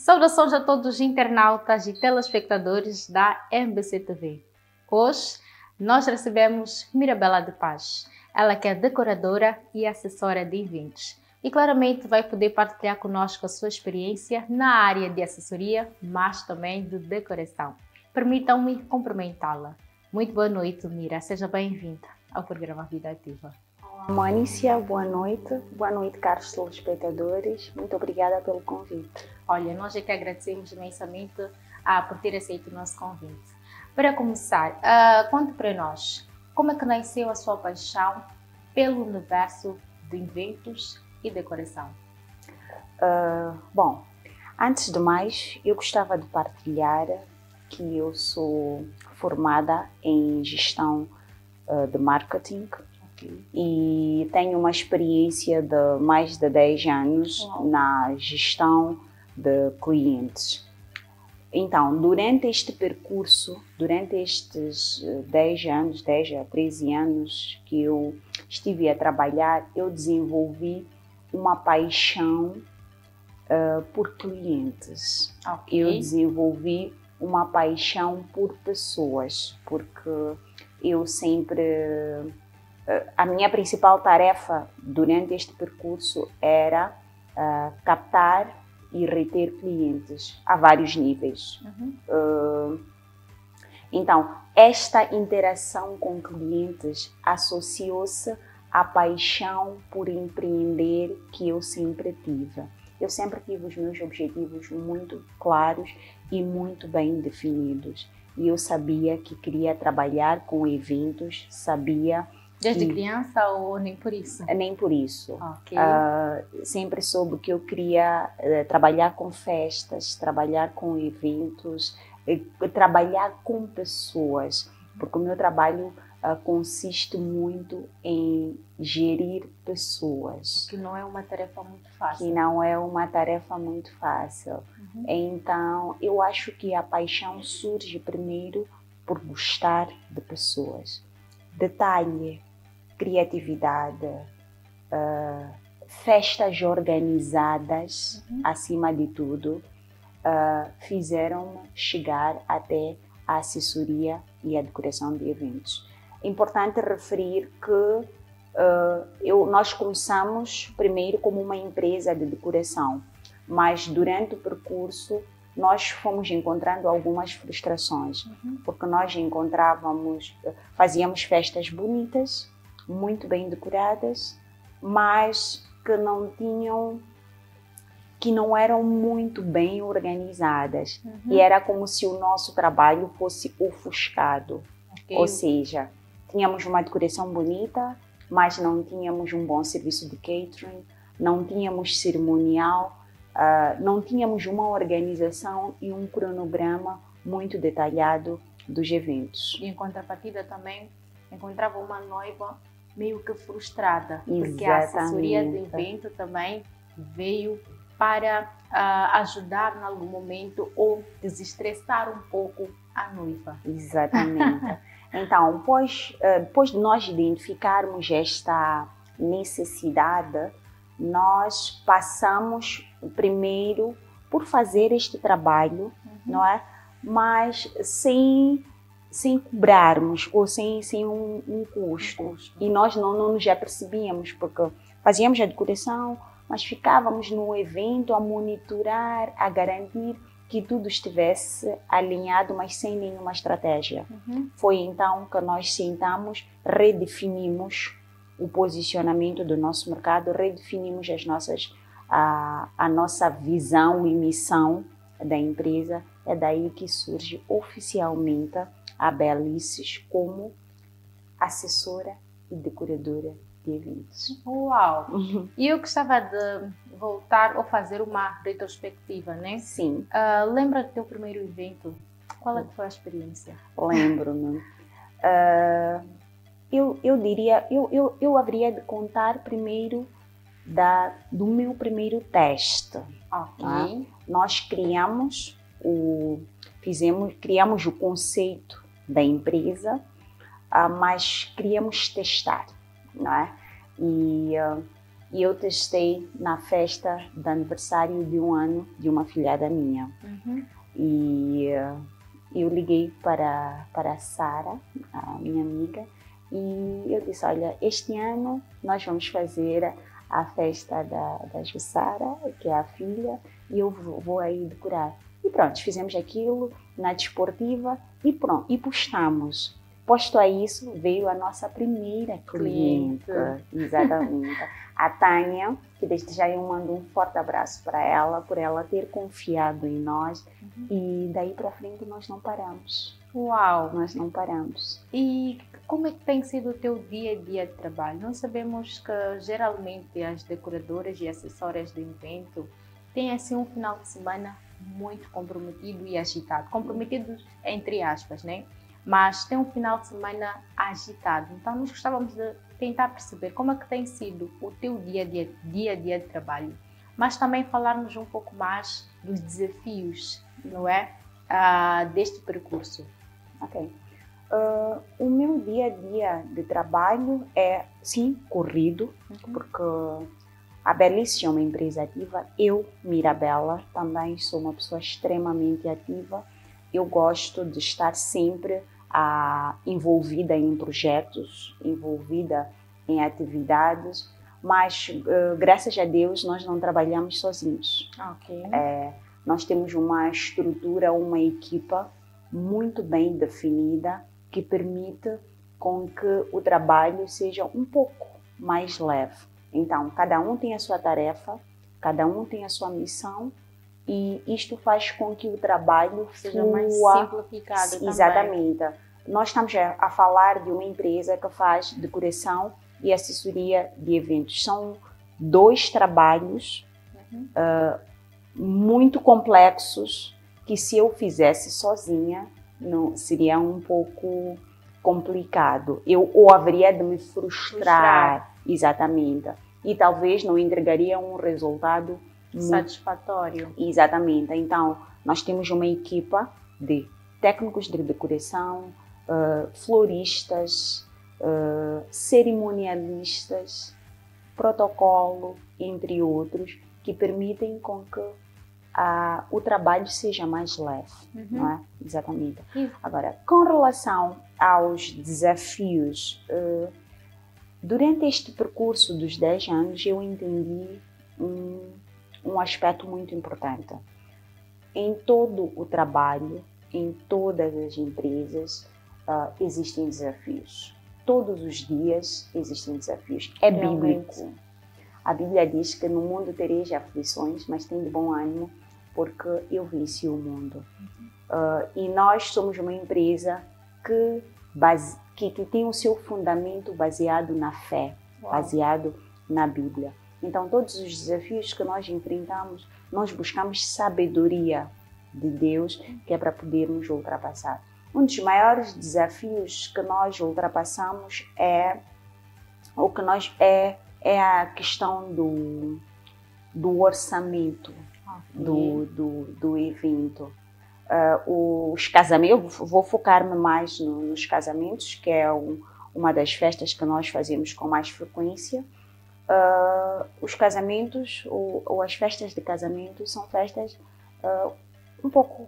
Saudações a todos os internautas e telespectadores da MBC TV. Hoje nós recebemos Mirabela de Paz, ela que é decoradora e assessora de eventos. E claramente vai poder partilhar conosco a sua experiência na área de assessoria, mas também de decoração. Permitam-me cumprimentá-la. Muito boa noite, Mira. Seja bem-vinda ao programa Vida Ativa. Olá, Manícia. Boa noite. Boa noite, caros telespectadores. Muito obrigada pelo convite. Olha, nós é que agradecemos imensamente por ter aceito o nosso convite. Para começar, conte para nós como é que nasceu a sua paixão pelo universo de eventos e decoração. Bom, antes de mais, eu gostava de partilhar que eu sou formada em gestão de marketing e tenho uma experiência de mais de 10 anos na gestão de clientes. Então, durante este percurso, durante estes 10 a 13 anos que eu estive a trabalhar, eu desenvolvi uma paixão por clientes. Eu desenvolvi uma paixão por pessoas, porque eu sempre... A minha principal tarefa durante este percurso era captar e reter clientes a vários níveis. Então, esta interação com clientes associou-se à paixão por empreender que eu sempre tive. Eu sempre tive os meus objetivos muito claros e muito bem definidos. E eu sabia que queria trabalhar com eventos, sabia... Desde criança ou nem por isso? Nem por isso. Sempre soube que eu queria trabalhar com festas, trabalhar com eventos, trabalhar com pessoas, porque o meu trabalho consiste muito em gerir pessoas. Que não é uma tarefa muito fácil. Que não é uma tarefa muito fácil. Então, eu acho que a paixão surge primeiro por gostar de pessoas. Detalhe, criatividade, festas organizadas, acima de tudo, fizeram-me chegar até a assessoria e a decoração de eventos. É importante referir que nós começamos primeiro como uma empresa de decoração, mas durante o percurso nós fomos encontrando algumas frustrações, porque nós fazíamos festas bonitas, muito bem decoradas, mas que não eram muito bem organizadas. E era como se o nosso trabalho fosse ofuscado. Ou seja, tínhamos uma decoração bonita, mas não tínhamos um bom serviço de catering, não tínhamos cerimonial, não tínhamos uma organização e um cronograma muito detalhado dos eventos. E em contrapartida também encontrava uma noiva meio que frustrada, porque a assessoria de evento também veio para ajudar em algum momento ou desestressar um pouco a noiva. Exatamente. Então, depois de nós identificarmos esta necessidade, nós passamos primeiro por fazer este trabalho, não é? Mas sem cobrarmos ou sem um custo. E nós não nos apercebíamos, porque fazíamos a decoração, mas ficávamos no evento a monitorar, a garantir que tudo estivesse alinhado, mas sem nenhuma estratégia. Foi então que nós sentamos, redefinimos o posicionamento do nosso mercado, redefinimos a nossa visão e missão da empresa. É daí que surge oficialmente a Belices como assessora e decoradora de eventos. Uau! E eu gostava de voltar ou fazer uma retrospectiva, né? Sim. Lembra do teu primeiro evento? Qual é que foi a experiência? Lembro-me. Eu diria, eu haveria de contar primeiro do meu primeiro teste. Nós criamos o conceito da empresa, mas queríamos testar, não é? E e eu testei na festa de aniversário de 1 ano de uma filhada minha. E eu liguei para a Sara, a minha amiga, e eu disse, olha, este ano nós vamos fazer a festa da Jussara, que é a filha, e eu vou aí decorar. E pronto, fizemos aquilo na desportiva e pronto, e postamos. Posto a isso, veio a nossa primeira cliente. Exatamente. A Tânia, que desde já eu mando um forte abraço para ela, por ela ter confiado em nós. E daí para frente nós não paramos. Uau! Nós não paramos. E como é que tem sido o teu dia a dia de trabalho? Nós sabemos que geralmente as decoradoras e acessórias do evento têm assim um final de semana muito comprometido e agitado. Comprometido entre aspas, né? Mas tem um final de semana agitado. Então, nós gostávamos de tentar perceber como é que tem sido o teu dia a dia de trabalho, mas também falarmos um pouco mais dos desafios, não é? Deste percurso. Ok. O meu dia a dia de trabalho é, sim, corrido, porque a Belice é uma empresa ativa. Eu, Mirabela, também sou uma pessoa extremamente ativa. Eu gosto de estar sempre envolvida em projetos, envolvida em atividades, mas graças a Deus nós não trabalhamos sozinhos. Nós temos uma estrutura, uma equipa muito bem definida que permite com que o trabalho seja um pouco mais leve. Então, cada um tem a sua tarefa, cada um tem a sua missão, e isto faz com que o trabalho seja mais simplificado. Exatamente. Também. Nós estamos a falar de uma empresa que faz decoração e assessoria de eventos. São 2 trabalhos muito complexos que, se eu fizesse sozinha, não seria um pouco complicado. Ou haveria de me frustrar. Exatamente. E talvez não entregaria um resultado satisfatório. Exatamente. Então, nós temos uma equipa de técnicos de decoração, floristas, cerimonialistas, protocolo, entre outros, que permitem com que o trabalho seja mais leve. Não é? Exatamente. Agora, com relação aos desafios, durante este percurso dos 10 anos, eu entendi um aspecto muito importante. Em todo o trabalho, em todas as empresas, existem desafios. Todos os dias existem desafios. É bíblico. A Bíblia diz que no mundo tereis aflições, mas tem de bom ânimo, porque eu venci o mundo. E nós somos uma empresa que tem o seu fundamento baseado na fé, baseado na Bíblia. Então, todos os desafios que nós enfrentamos, nós buscamos sabedoria de Deus, que é para podermos ultrapassar. Um dos maiores desafios que nós ultrapassamos é a questão do orçamento do evento. Os casamentos, eu vou focar-me mais nos casamentos, que é uma das festas que nós fazemos com mais frequência. Os casamentos ou as festas de casamento são festas um pouco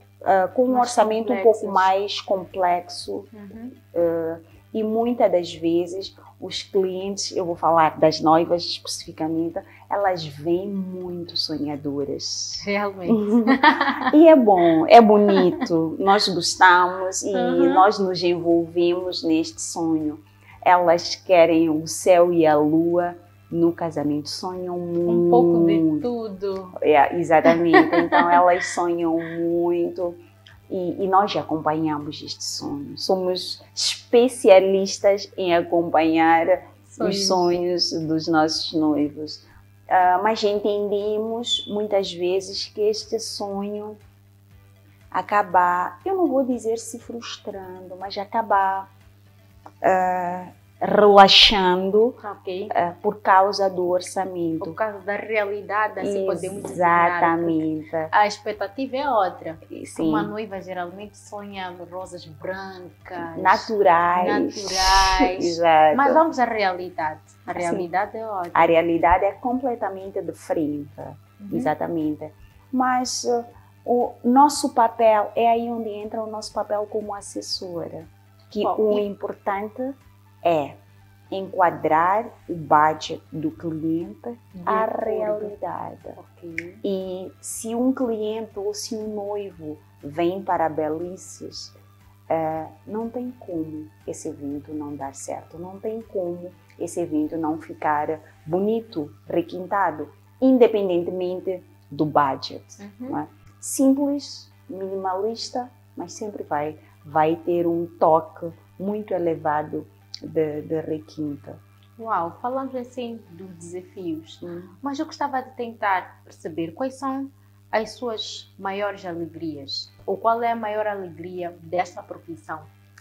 com um orçamento um pouco mais complexo. E muitas das vezes os clientes, eu vou falar das noivas especificamente, elas vêm muito sonhadoras. Realmente. E é bom, é bonito, nós gostamos e nós nos envolvemos neste sonho. Elas querem o céu e a lua no casamento, sonham muito. Um pouco de tudo. Exatamente, então elas sonham muito. E nós acompanhamos este sonho. Somos especialistas em acompanhar os sonhos dos nossos noivos. Mas entendemos muitas vezes que este sonho acaba, eu não vou dizer se frustrando, mas acaba relaxando por causa do orçamento. Por causa da realidade, assim podemos dizer. Exatamente. A expectativa é outra. Sim. Uma noiva geralmente sonha rosas brancas. Naturais. Exato. Mas vamos à realidade. A realidade é ótima. A realidade é completamente diferente, exatamente. Mas o nosso papel, é aí onde entra o nosso papel como assessora. Que o importante é enquadrar o budget do cliente à realidade. Okay. E se um cliente ou se um noivo vem para Belices, não tem como esse evento não dar certo, não tem como esse evento não ficar bonito, requintado, independentemente do budget. Não é? Simples, minimalista, mas sempre vai ter um toque muito elevado de requinta. Uau, falamos assim dos desafios, mas eu gostava de tentar perceber quais são as suas maiores alegrias, ou qual é a maior alegria desta profissão,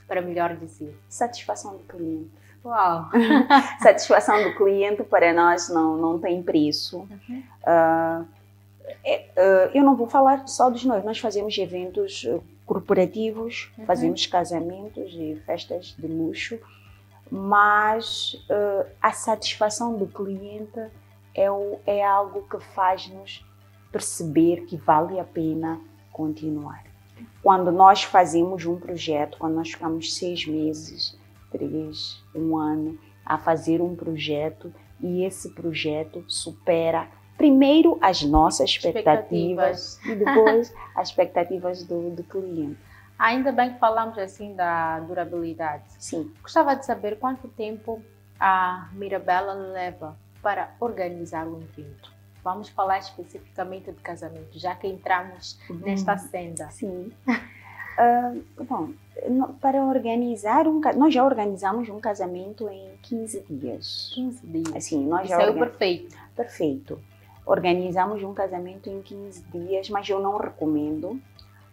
para melhor dizer. Satisfação do cliente. Uau! Satisfação do cliente para nós não tem preço. Eu não vou falar só dos noivos, nós fazemos eventos corporativos, fazemos casamentos e festas de luxo, mas a satisfação do cliente é algo que faz-nos perceber que vale a pena continuar. Quando nós fazemos um projeto, quando nós ficamos 6 meses, 3, 1 ano a fazer um projeto e esse projeto supera primeiro as nossas expectativas e depois as expectativas do cliente. Ainda bem que falamos assim da durabilidade. Sim. Gostava de saber quanto tempo a Mirabela leva para organizar um evento. Vamos falar especificamente de casamento, já que entramos nesta senda. Sim. Bom, para organizar nós já organizamos um casamento em 15 dias. 15 dias. Assim, nós isso é o perfeito. Perfeito. Organizamos um casamento em 15 dias, mas eu não recomendo.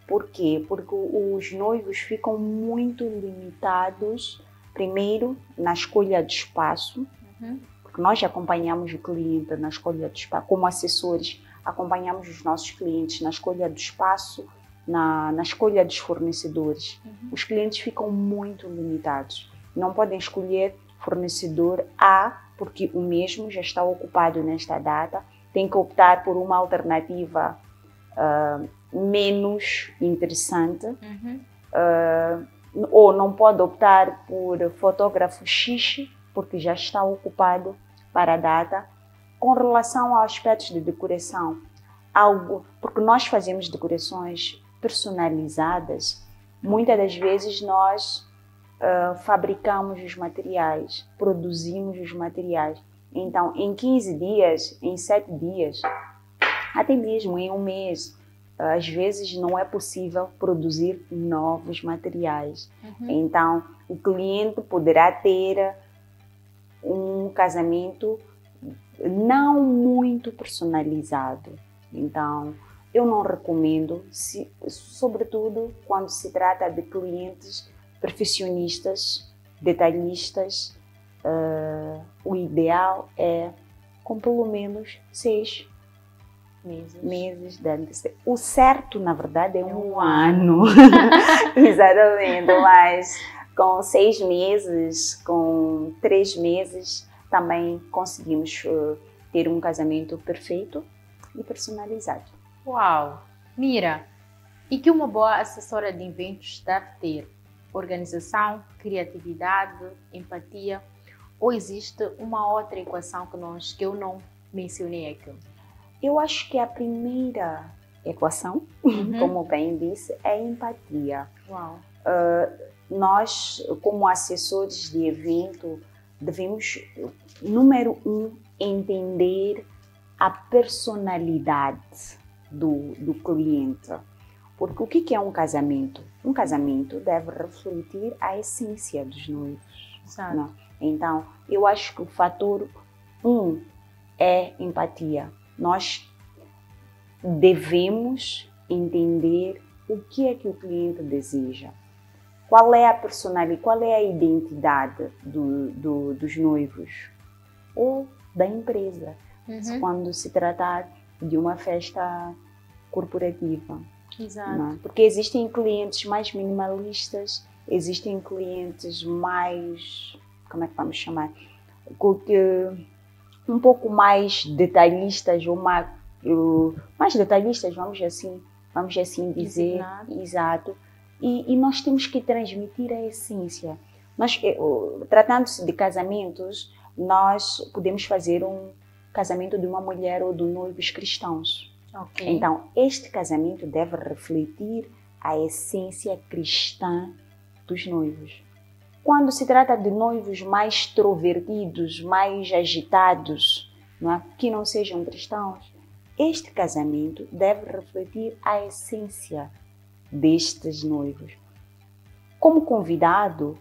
Por quê? Porque os noivos ficam muito limitados, primeiro, na escolha de espaço, porque nós acompanhamos o cliente na escolha de espaço, como assessores, acompanhamos os nossos clientes na escolha do espaço, na escolha dos fornecedores. Os clientes ficam muito limitados. Não podem escolher fornecedor A, porque o mesmo já está ocupado nesta data, tem que optar por uma alternativa menos interessante, ou não pode optar por fotógrafo X, porque já está ocupado para a data. Com relação aos aspectos de decoração, porque nós fazemos decorações personalizadas, muitas das vezes nós fabricamos os materiais, produzimos os materiais. Então, em 15 dias, em 7 dias, até mesmo em um mês, às vezes não é possível produzir novos materiais. Então, o cliente poderá ter um casamento não muito personalizado. Então, eu não recomendo, sobretudo quando se trata de clientes perfeccionistas, detalhistas. O ideal é com pelo menos 6 meses de antecedência. O certo, na verdade, é um ano. Exatamente, mas com 6 meses, com 3 meses, também conseguimos ter um casamento perfeito e personalizado. Uau! Mira, e que uma boa assessora de eventos deve ter? Organização, criatividade, empatia, ou existe uma outra equação que eu não mencionei aqui? Eu acho que a primeira equação, como bem disse, é a empatia. Uau. Nós, como assessores de evento, devemos, número 1, entender a personalidade do cliente. Porque o que é um casamento? Um casamento deve refletir a essência dos noivos. Exato. Não? Então, eu acho que o fator 1 é empatia. Nós devemos entender o que é que o cliente deseja. Qual é a personalidade, qual é a identidade dos noivos ou da empresa, quando se tratar de uma festa corporativa. Exato. Não? Porque existem clientes mais minimalistas, existem clientes mais, como é que vamos chamar? um pouco mais detalhistas, mais detalhistas, vamos assim dizer, Designado. exato. E nós temos que transmitir a essência. Tratando-se de casamentos, nós podemos fazer um casamento de uma mulher ou de noivos cristãos. Ok. Então, este casamento deve refletir a essência cristã dos noivos. Quando se trata de noivos mais extrovertidos, mais agitados, não é? Que não sejam cristãos, este casamento deve refletir a essência destes noivos. Como convidado,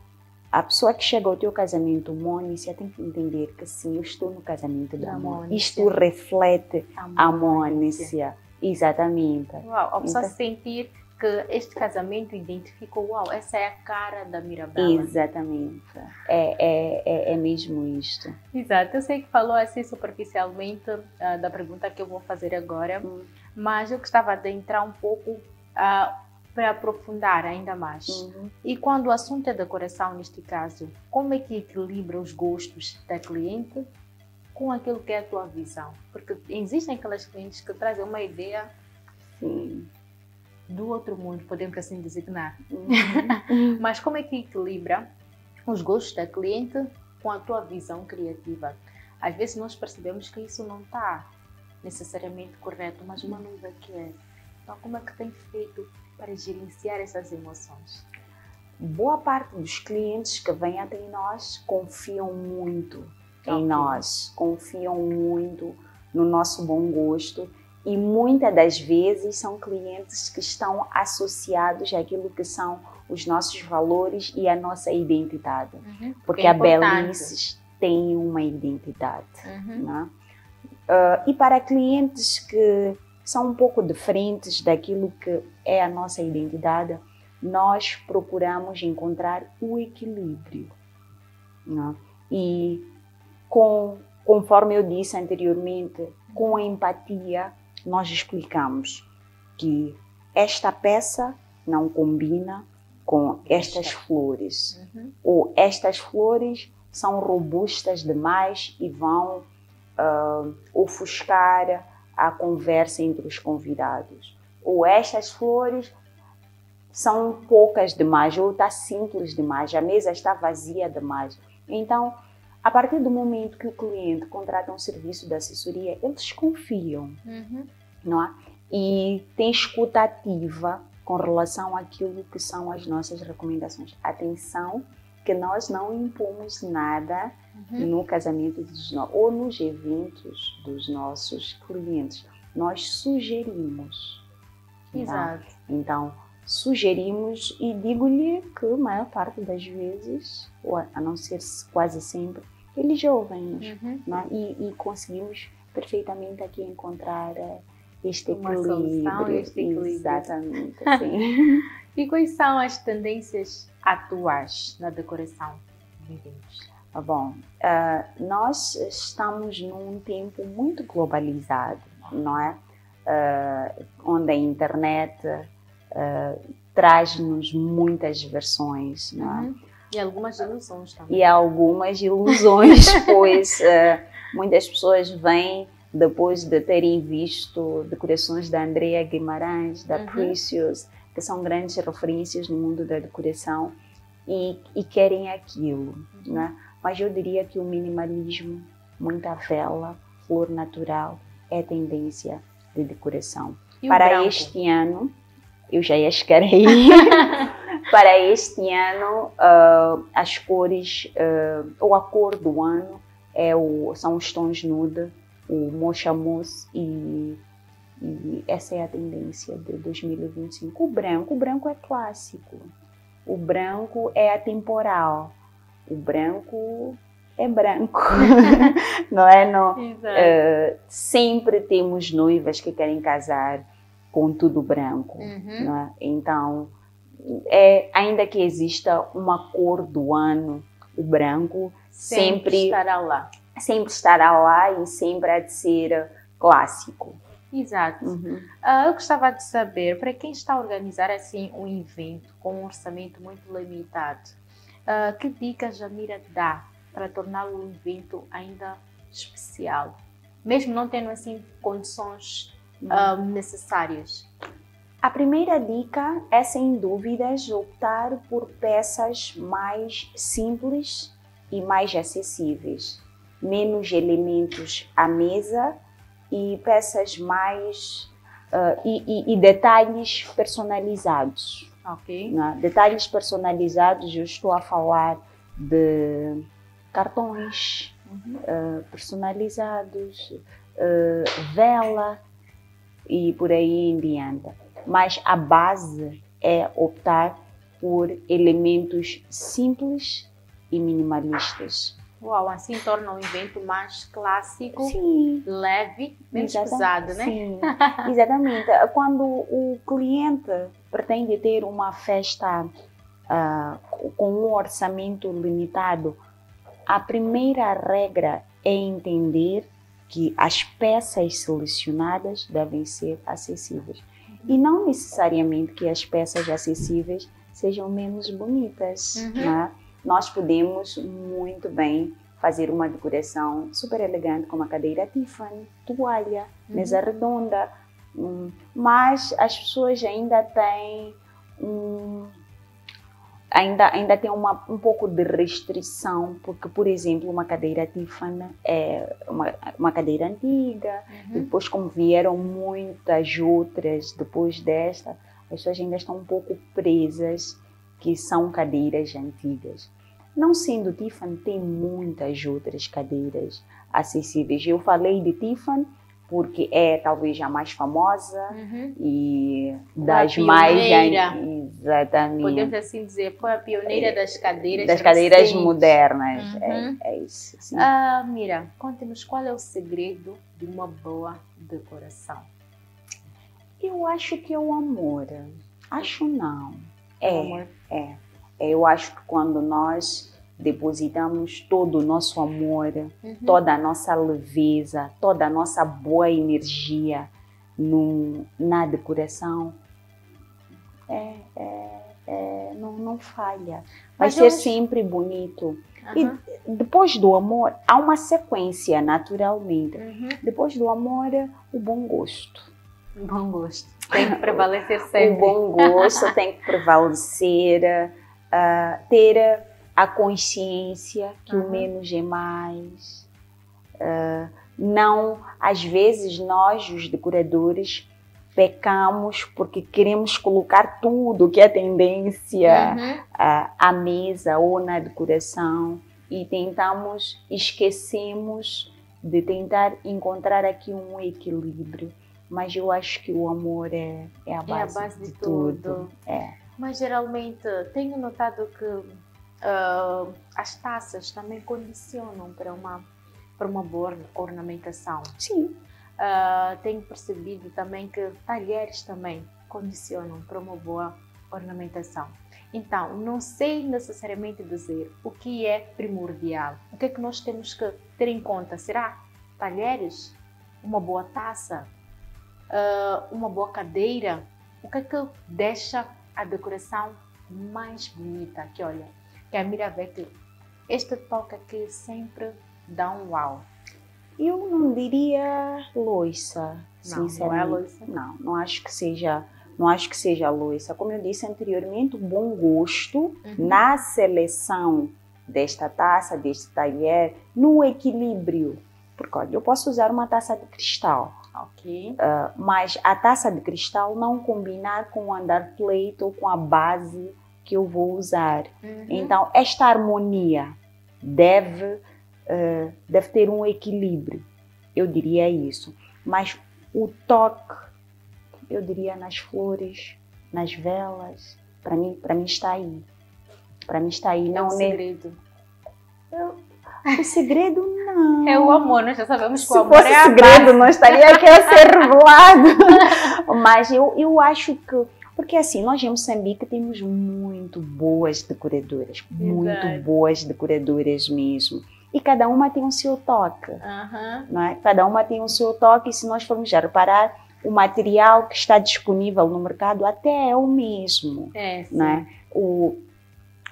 a pessoa que chega ao teu casamento, Mônica, tem que entender que sim, eu estou no casamento da Mônica. Isto reflete a Mônica. Exatamente. Uau, a pessoa Então, sentir que este casamento identificou, uau, essa é a cara da Mirabela. exatamente. É mesmo isto. Exato, eu sei que falou assim superficialmente da pergunta que eu vou fazer agora, mas eu gostava de entrar um pouco para aprofundar ainda mais. E quando o assunto é decoração, neste caso, como é que equilibra os gostos da cliente com aquilo que é a tua visão? Porque existem aquelas clientes que trazem uma ideia, Sim. do outro mundo, podemos assim designar. Mas como é que equilibra os gostos da cliente com a tua visão criativa? Às vezes nós percebemos que isso não está necessariamente correto, mas uma noiva quer. Então, como é que tem feito para gerenciar essas emoções? Boa parte dos clientes que vêm até nós confiam muito em nós, confiam muito no nosso bom gosto. E muitas das vezes são clientes que estão associados àquilo que são os nossos valores e a nossa identidade. Porque a Belices tem uma identidade. Né? E para clientes que são um pouco diferentes daquilo que é a nossa identidade, nós procuramos encontrar o equilíbrio. Né? E conforme eu disse anteriormente, com a empatia, nós explicamos que esta peça não combina com estas flores. Ou estas flores são robustas demais e vão ofuscar a conversa entre os convidados. Ou estas flores são poucas demais, ou está simples demais, a mesa está vazia demais. Então, a partir do momento que o cliente contrata um serviço de assessoria, eles confiam, não é? E tem escuta ativa com relação àquilo que são as nossas recomendações. Atenção, que nós não impomos nada no casamento ou nos eventos dos nossos clientes. Nós sugerimos. Exato. Então, sugerimos e digo-lhe que a maior parte das vezes, ou a não ser quase sempre, eles ouvem-nos, e conseguimos perfeitamente aqui encontrar este equilíbrio. Este equilíbrio. Exatamente, sim. E quais são as tendências atuais na decoração de eventos? Bom, nós estamos num tempo muito globalizado, não é? Onde a internet traz-nos muitas versões, não é? E algumas ilusões também. E algumas ilusões, pois muitas pessoas vêm depois de terem visto decorações da Andrea Guimarães, da Precious, que são grandes referências no mundo da decoração, e querem aquilo, né? Mas eu diria que o minimalismo, muita vela, flor natural, é tendência de decoração. Para este ano, eu já ia chegar aí. Para este ano, as cores, ou a cor do ano, são os tons nude, o mocha mousse, e essa é a tendência de 2025. O branco é clássico, o branco é atemporal, o branco é branco, não é? Não, sempre temos noivas que querem casar com tudo branco, não é? Então, ainda que exista uma cor do ano, o branco sempre estará lá. Sempre estará lá e sempre há de ser clássico. Exato. Eu gostava de saber, para quem está a organizar assim um evento com um orçamento muito limitado, que dicas a Mira dá para torná-lo um evento ainda especial, mesmo não tendo assim condições necessárias? A primeira dica é, sem dúvidas, optar por peças mais simples e mais acessíveis, menos elementos à mesa e peças mais e detalhes personalizados. Ok. Né? Detalhes personalizados, eu estou a falar de cartões personalizados, vela e por aí em diante. Mas a base é optar por elementos simples e minimalistas. Uau, assim torna o evento mais clássico, Sim, leve, menos pesado, né? Sim, exatamente. Quando o cliente pretende ter uma festa com um orçamento limitado, a primeira regra é entender que as peças selecionadas devem ser acessíveis. E não necessariamente que as peças acessíveis sejam menos bonitas. Né? Nós podemos muito bem fazer uma decoração super elegante com uma cadeira Tiffany, toalha, mesa redonda, mas as pessoas ainda têm ainda tem um pouco de restrição, porque, por exemplo, uma cadeira Tiffany é uma cadeira antiga, depois como vieram muitas outras depois desta, as pessoas ainda estão um pouco presas que são cadeiras antigas. Não sendo Tiffany, tem muitas outras cadeiras acessíveis. Eu falei de Tiffany porque é talvez a mais famosa e das mais... Exatamente. Podemos assim dizer, foi a pioneira das cadeiras recentes. Modernas. É isso. Sim. Mira, conte-nos qual é o segredo de uma boa decoração. Eu acho que é o amor. Acho não. Eu acho que quando nós depositamos todo o nosso amor, toda a nossa leveza, toda a nossa boa energia na decoração, não falha. Vai ser sempre bonito. E depois do amor, há uma sequência, naturalmente. Depois do amor, o bom gosto. O bom gosto. Tem que prevalecer sempre. O bom gosto tem que prevalecer. Ter a consciência que o menos é mais. Não, às vezes nós, os decoradores, pecamos porque queremos colocar tudo que é tendência à mesa ou na decoração e esquecemos de tentar encontrar aqui um equilíbrio. Mas eu acho que o amor é a base de tudo. Mas geralmente tenho notado que as taças também condicionam para uma boa ornamentação. Sim. Tenho percebido também que talheres também condicionam para uma boa ornamentação. Então, não sei necessariamente dizer o que é primordial. O que é que nós temos que ter em conta? Será talheres? Uma boa taça? Uma boa cadeira? O que é que deixa a decoração mais bonita? Que olha, que a Mira vê que este toque aqui sempre dá um uau. Eu não diria louça, sinceramente. Não é louça? Não acho que seja louça. Como eu disse anteriormente, o bom gosto na seleção desta taça, deste talher, no equilíbrio. Porque olha, eu posso usar uma taça de cristal. Ok. Mas a taça de cristal não combinar com o andar plate ou com a base que eu vou usar. Então, esta harmonia deve ter um equilíbrio, eu diria isso. Mas o toque, eu diria nas flores, nas velas, para mim está aí. Para mim está aí. É um segredo. O segredo não. É o amor, nós já sabemos que o amor é a base. Se fosse segredo, não estaria aqui a ser revelado. Mas eu acho que... Porque assim, nós em Moçambique temos muito boas decoradoras. Muito boas decoradoras mesmo. E cada uma tem o seu toque. Não é? Cada uma tem o seu toque e se nós formos já reparar, o material que está disponível no mercado até é o mesmo. Sim. Não é?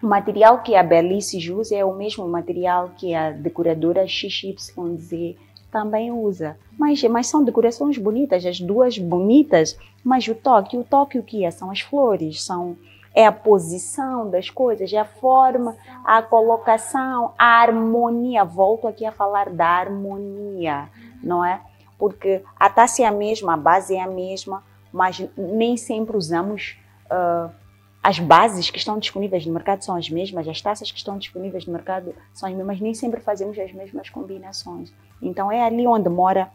O material que a Belices usa é o mesmo material que a decoradora XYZ também usa. Mas são decorações bonitas, as duas bonitas, mas o toque o que é? São as flores, é a posição das coisas, é a forma, a colocação, a harmonia. Volto aqui a falar da harmonia, não é? Porque a taça é a mesma, a base é a mesma, mas nem sempre usamos as bases que estão disponíveis no mercado são as mesmas, as taças que estão disponíveis no mercado são as mesmas, nem sempre fazemos as mesmas combinações. Então é ali onde mora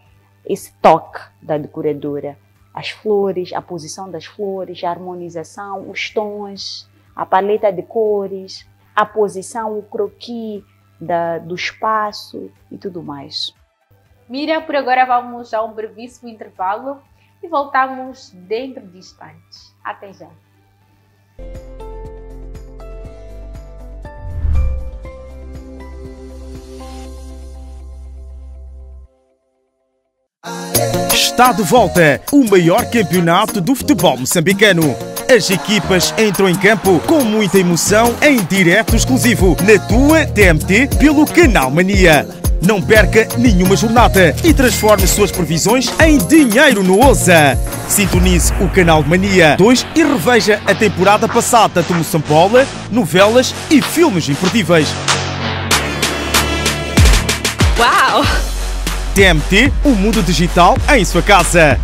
esse toque da decoradora. As flores, a posição das flores, a harmonização, os tons, a paleta de cores, a posição, o croquis do espaço e tudo mais. Mira, por agora vamos a um brevíssimo intervalo e voltamos dentro de instantes. Até já! Está de volta o maior campeonato do futebol moçambicano. As equipas entram em campo com muita emoção em direto exclusivo na tua TMT pelo Canal Mania. Não perca nenhuma jornada e transforme suas previsões em dinheiro no OSA. Sintonize o Canal Mania 2 e reveja a temporada passada de Moçambola, novelas e filmes imperdíveis. Uau! TMT, o mundo digital em sua casa.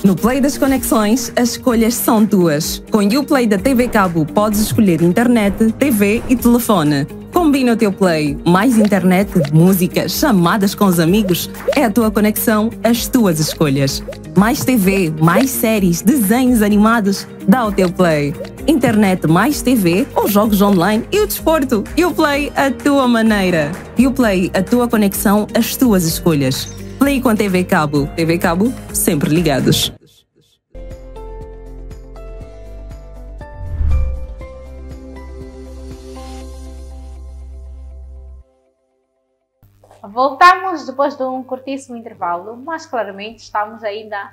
No Play das Conexões, as escolhas são tuas. Com o Play da TV Cabo, podes escolher internet, TV e telefone. Combina o teu Play. Mais internet, música, chamadas com os amigos. É a tua conexão, as tuas escolhas. Mais TV, mais séries, desenhos animados. Dá o teu Play. Internet mais TV ou jogos online e o desporto. Play a tua maneira. Play, a tua conexão, as tuas escolhas. Play com a TV Cabo. TV Cabo, sempre ligados. Voltamos depois de um curtíssimo intervalo, mas claramente estamos ainda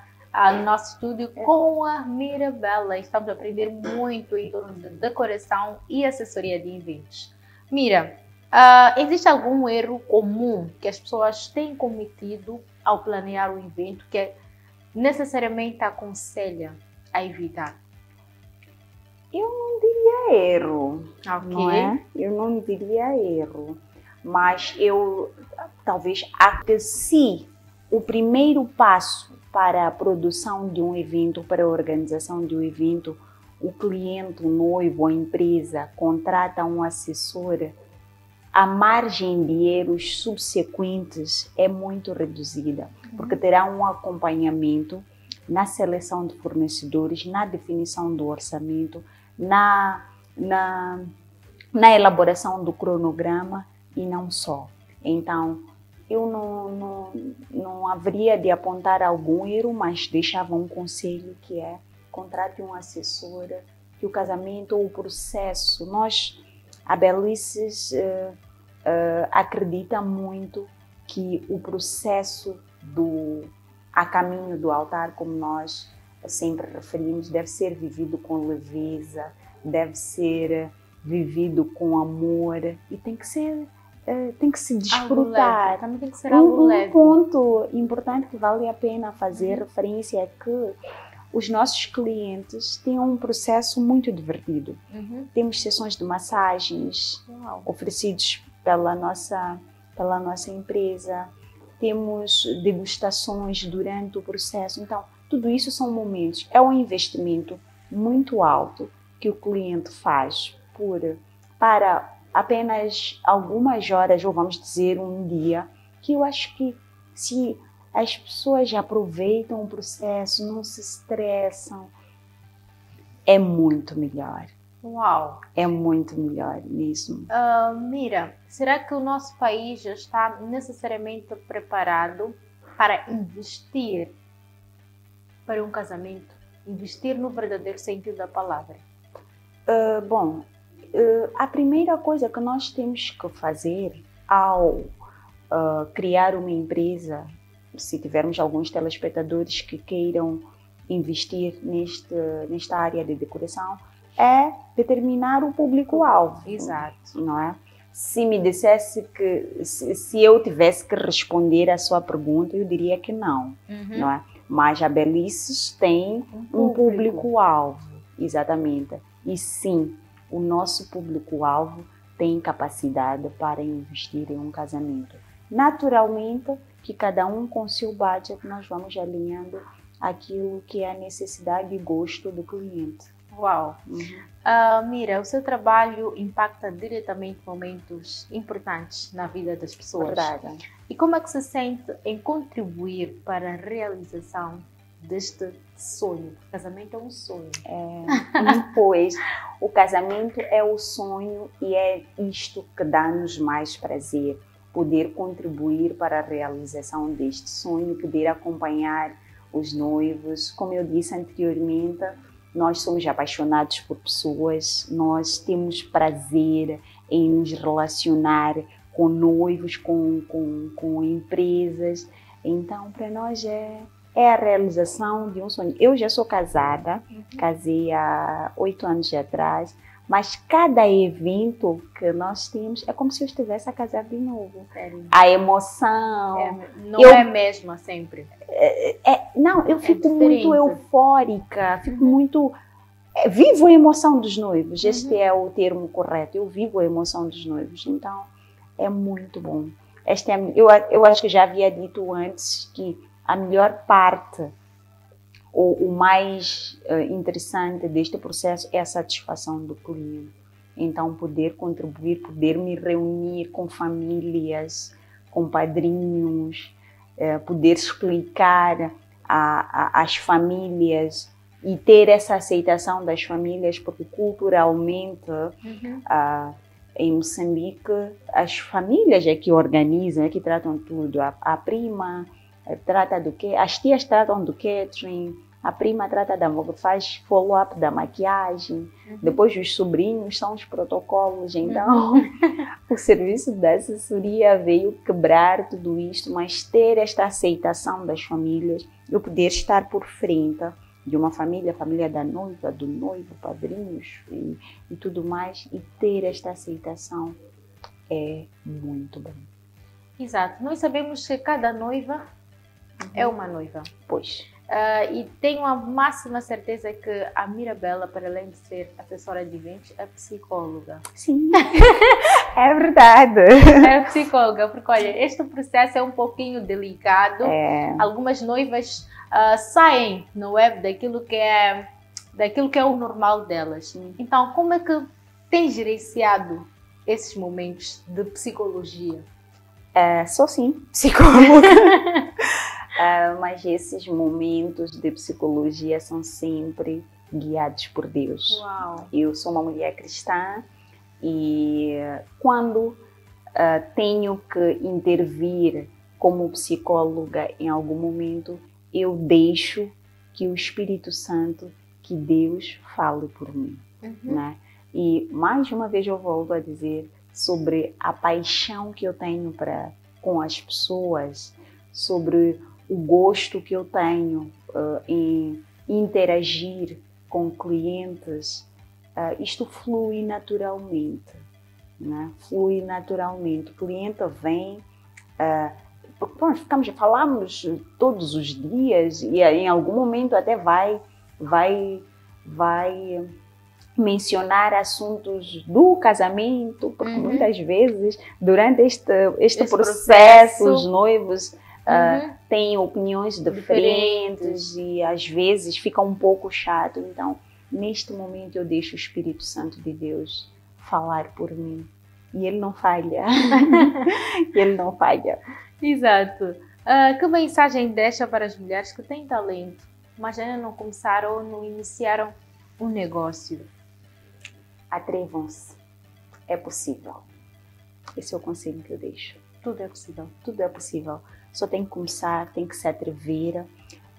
no nosso estúdio com a Mirabela. Estamos a aprender muito em torno de decoração e assessoria de eventos. Mira, existe algum erro comum que as pessoas têm cometido ao planear o evento que necessariamente aconselha a evitar? Eu não diria erro, Ok. não é? Eu não diria erro, mas talvez se o primeiro passo para a produção de um evento, para a organização de um evento, o cliente, o noivo, a empresa contrata um assessor, a margem de erros subsequentes é muito reduzida, porque terá um acompanhamento na seleção de fornecedores, na definição do orçamento, na elaboração do cronograma e não só. Então, eu não haveria de apontar algum erro, mas deixava um conselho que é: contrate um assessor, que o casamento ou o processo, a Belices acredita muito que o processo a caminho do altar, como nós sempre referimos, deve ser vivido com leveza, deve ser vivido com amor e tem que se desfrutar. Também tem que ser algo leve. Um ponto importante que vale a pena fazer referência é que os nossos clientes têm um processo muito divertido. Temos sessões de massagens oferecidos pela nossa empresa, temos degustações durante o processo. Então, tudo isso são momentos. É um investimento muito alto que o cliente faz para apenas algumas horas, ou vamos dizer um dia, que eu acho que se as pessoas aproveitam o processo, não se estressam, é muito melhor. Uau! É muito melhor mesmo. Mira, será que o nosso país já está necessariamente preparado para investir para um casamento? Investir no verdadeiro sentido da palavra? A primeira coisa que nós temos que fazer ao criar uma empresa, se tivermos alguns telespectadores que queiram investir nesta área de decoração, é determinar o público-alvo. Exato. Não é? Se me dissesse que, se eu tivesse que responder a sua pergunta, eu diria que não, não é? Mas a Belices tem um público-alvo, exatamente. E sim, o nosso público-alvo tem capacidade para investir em um casamento. Naturalmente, que cada um com seu budget, nós vamos alinhando aquilo que é a necessidade e gosto do cliente. Uau! Mira, o seu trabalho impacta diretamente momentos importantes na vida das pessoas. Verdade. E como é que se sente em contribuir para a realização deste sonho? O casamento é um sonho. Pois, o casamento é o sonho e é isto que dá-nos mais prazer. Poder contribuir para a realização deste sonho, poder acompanhar os noivos. Como eu disse anteriormente, nós somos apaixonados por pessoas, nós temos prazer em nos relacionar com noivos, com empresas. Então, para nós é a realização de um sonho. Eu já sou casada, casei há 8 anos atrás, mas cada evento que nós temos é como se eu estivesse a casar de novo. Sério? A emoção... não é mesmo sempre? Não, eu fico diferente. muito eufórica, fico muito... vivo a emoção dos noivos, este é o termo correto, eu vivo a emoção dos noivos, então é muito bom. Eu acho que já havia dito antes que a melhor parte, o mais interessante deste processo é a satisfação do cliente. Então, poder contribuir, poder me reunir com famílias, com padrinhos, poder explicar às famílias e ter essa aceitação das famílias, porque culturalmente em Moçambique as famílias é que organizam, é que tratam tudo. A prima trata do que, as tias tratam do catering, a prima trata faz follow-up da maquiagem, depois os sobrinhos são os protocolos. Então, o serviço da assessoria veio quebrar tudo isto, mas ter esta aceitação das famílias, eu poder estar por frente de uma família, a família da noiva, do noivo, padrinhos e tudo mais, e ter esta aceitação é muito bom. Exato. Nós sabemos que cada noiva é uma noiva. Pois. E tenho a máxima certeza que a Mirabela, para além de ser assessora de eventos, é psicóloga. Sim, é verdade. É psicóloga, porque olha, este processo é um pouquinho delicado. Algumas noivas saem no web daquilo que é o normal delas. Então, como é que tem gerenciado esses momentos de psicologia? Sou sim, psicóloga. Mas esses momentos de psicologia são sempre guiados por Deus. Uau. Eu sou uma mulher cristã e quando tenho que intervir como psicóloga em algum momento, eu deixo que o Espírito Santo, que Deus fale por mim. Né? E mais uma vez eu volto a dizer sobre a paixão que eu tenho com as pessoas, sobre o gosto que eu tenho em interagir com clientes. Isto flui naturalmente, né? Flui naturalmente. O cliente vem, falamos todos os dias e em algum momento até vai mencionar assuntos do casamento, porque muitas vezes durante este processo os noivos têm opiniões diferentes e às vezes fica um pouco chato. Então, neste momento eu deixo o Espírito Santo de Deus falar por mim e ele não falha. Ele não falha. Exato. Que mensagem deixa para as mulheres que têm talento, mas ainda não começaram ou não iniciaram um negócio? Atrevam-se. É possível. Esse é o conselho que eu deixo. Tudo é possível. Tudo é possível. Só tem que começar, tem que se atrever.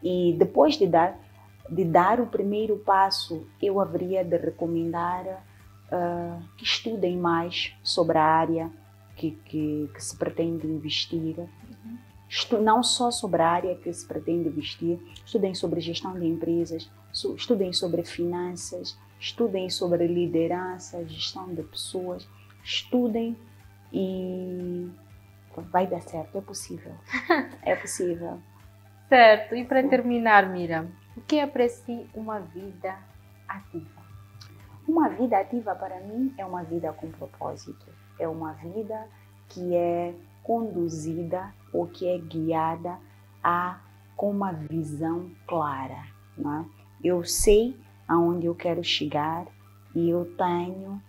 E depois de dar o primeiro passo, eu haveria de recomendar que estudem mais sobre a área que se pretende investir. Não só sobre a área que se pretende investir, estudem sobre gestão de empresas, estudem sobre finanças, estudem sobre liderança, gestão de pessoas, estudem e vai dar certo, é possível. É possível. Certo, e para terminar, Mira, o que é para si uma vida ativa? Uma vida ativa para mim é uma vida com propósito, é uma vida que é conduzida ou que é guiada com uma visão clara, não é? Eu sei aonde eu quero chegar e eu tenho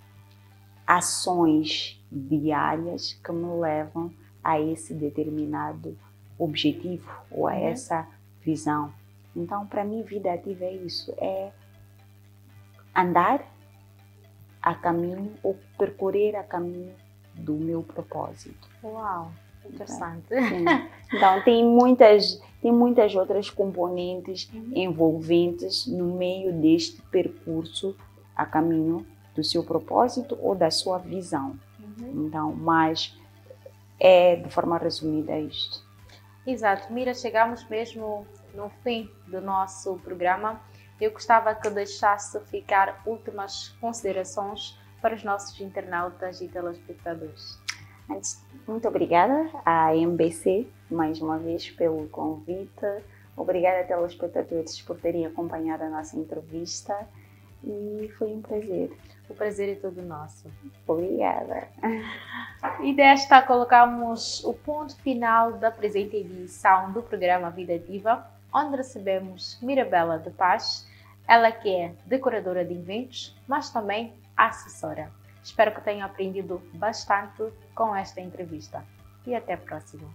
ações diárias que me levam a esse determinado objetivo ou a essa visão. Então, para mim, vida ativa é isso, é andar a caminho ou percorrer a caminho do meu propósito. Uau, interessante. Então, tem muitas outras componentes envolventes no meio deste percurso a caminho do seu propósito ou da sua visão. Então, mas de forma resumida isto. Exato, Mira, chegamos mesmo no fim do nosso programa. Eu gostava que deixasse ficar últimas considerações para os nossos internautas e telespectadores. Antes, muito obrigada à MBC, mais uma vez, pelo convite. Obrigada, telespectadores, por terem acompanhado a nossa entrevista e foi um prazer. O prazer é todo nosso. Obrigada. E desta colocamos o ponto final da presente edição do programa Vida Ativa, onde recebemos Mirabela de Paz, ela que é decoradora de eventos, mas também assessora. Espero que tenham aprendido bastante com esta entrevista e até a próxima.